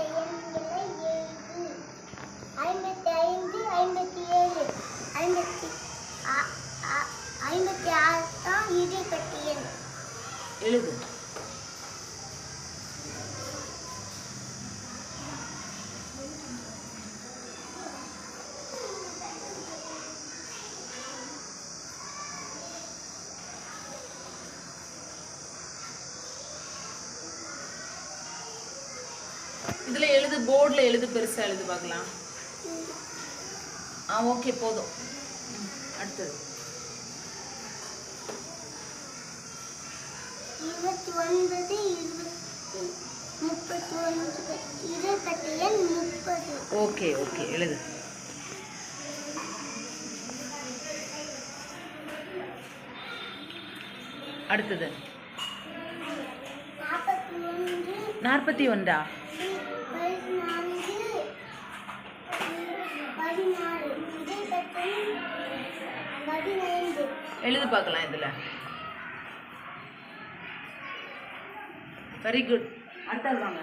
எண்களை எழுது. 55, 57, 56 தான் இடைப்பட்ட எண். எழுது. இதுல எழுது, போர்டில் எழுது, பெருசா எழுது பார்க்கலாம். ஓகே போதும். அடுத்தது 29, 31, இடைப்பட்ட எண் 30. ஓகே ஓகே எழுது. அடுத்தது 41, 41. 14, 16, இடைப்பட்ட எண் 15. எழுது பார்க்கலாம். இதுல வெரி குட். அடுத்தது வாங்க.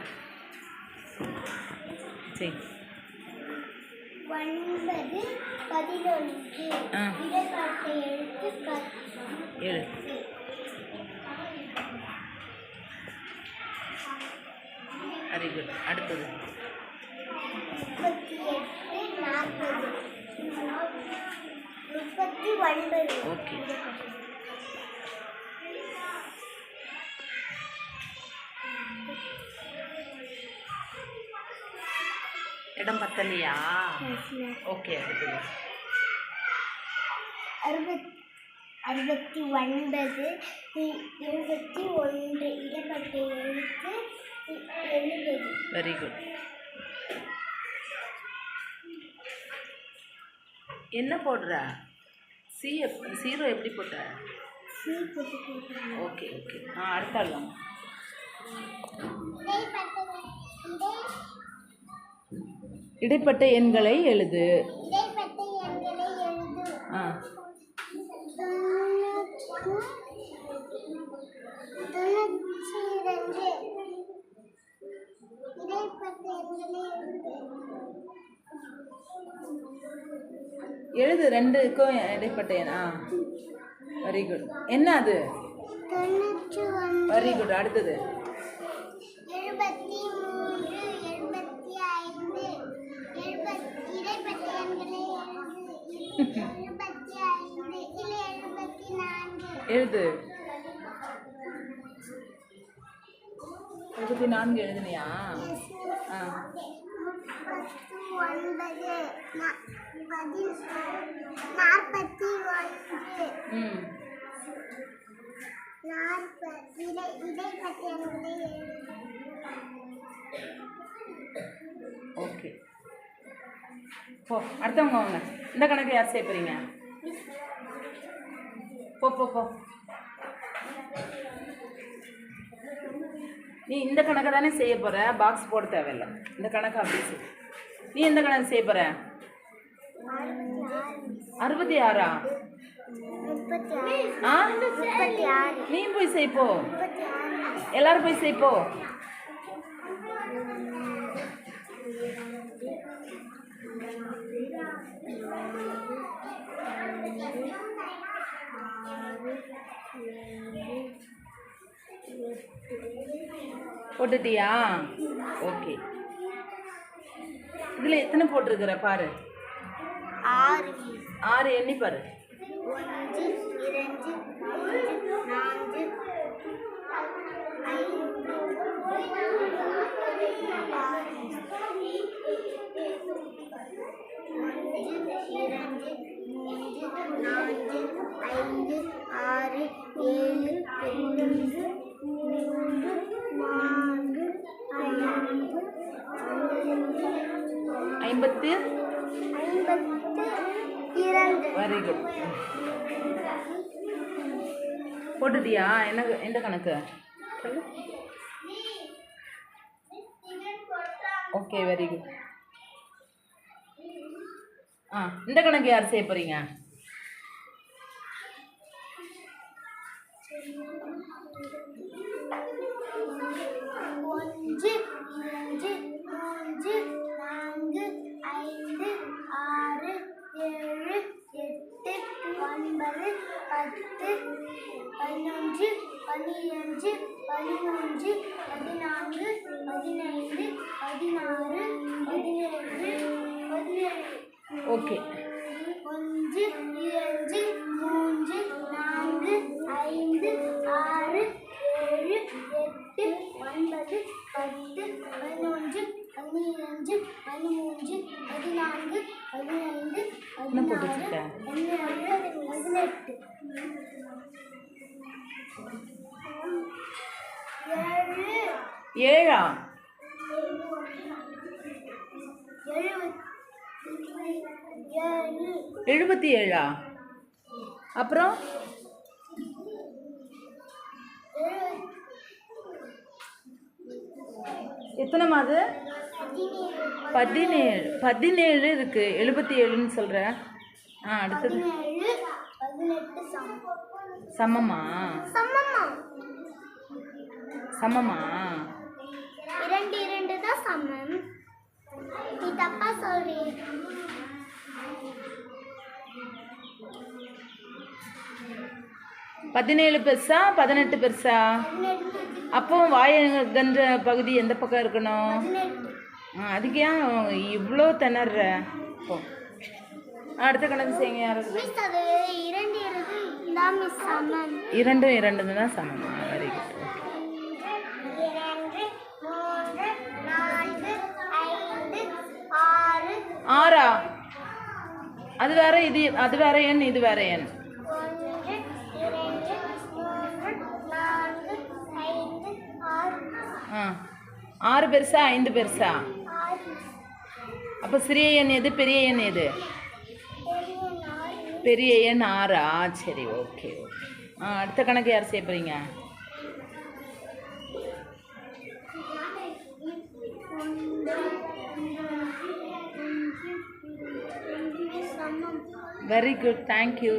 சரி 9, 11, இடைப்பட்ட எழுத்து 10. எழுது. Very good. அடுத்தது 38, 40, 39. ஓகே. இடம் பத்தலையா? ஓகே. அடுத்தது 69, 21, இடைப்பட்ட எழுத்து 70. Very good. என்ன போடுற? ஜீரோ எப்படி போட்ட? Okay okay. அடுத்த ஆள் வாங்க. இடைப்பட்ட எண்களை எழுது. இடைப்பட்ட எண்களை எழுது. 92, இடைப்பட்ட எண்களை எழுது. எழுது. 2க்கும் இடைப்பட்ட எண். Very good. என்ன அது? 91. Very good. அடுத்தது 73, 75, இடைப்பட்ட எண்களை எழுது. 75 இல்லை 74. எழுது. 74 எழுதுனியா? 41, இடைப்பட்ட எண்களை எழுது. ஓகே. போ. அடுத்தவங்க வாங்க. இந்த கணக்கு யார் செய்ய போறீங்க? போ போ போ. நீ இந்த கணக்கை தானே செய்ய போற. பாக்ஸ் போட தேவையில்லை. இந்த கணக்கு அப்படி செய். நீ எந்த கணக்கு செய்ய போற? 66. நீ போய் செய்ப்போ. எல்லாரும் போய் செய்ப்போ. போட்டுட்டியா? ஓகே. இதில் எத்தனை போட்டிருக்கிற பாரு. 6 எண்ணி பாரு. 1, 2, 3, 4, 52. Very good. போட்டுட்டியா? என்ன எந்த கணக்கு? Okay very good. இந்த கணக்கு யார் செய்ய போறீங்க? ஒன்று, 2, மூன்று நான்கு ஐந்து ஆறு ஏழு எட்டு ஒன்பது பத்து 11 12 13 14 15 16 17 18 ஓகே. 1 2 3 4 5 6 7 8 9 10 11 12 13 14 15 என்ன போட்டு வச்சிருக்க? 17 18 ஏழா? 77. அப்புறம் எத்தனை மாது? 17 இருக்கு. 77ன்னு சொல்ற. அடுத்தது சமமா? சமமா? 2 2 தான் சமம். நீ தப்பா சொல்றீ. பதினேழு பெருசா 18 பெருசா? அப்போ வாயகன்ற பகுதி எந்த பக்கம் இருக்கணும்? அதுக்கு ஏன் இவ்வளோ திணற? ஓ, அடுத்த கணக்கு செய்யுங்க. யாராவது? மிஸ் அது 2 2 தான் மிஸ் சமம். 2 2 தான் சமமா? Very good. 2 3 4 5 6 6ஆ? அது வேற, அது வேற எண், இது வேற எண். 1 2 3 4 5 6 6 பெருசா 5 பெருசா? 6 அப்போ சிறிய எண் எது, பெரிய எண் எது? பெரிய எண் 6ஆ? சரி, ஓகே ஓகே. அடுத்த கணக்கு யார் செய்ய போறீங்க? Very good, thank you.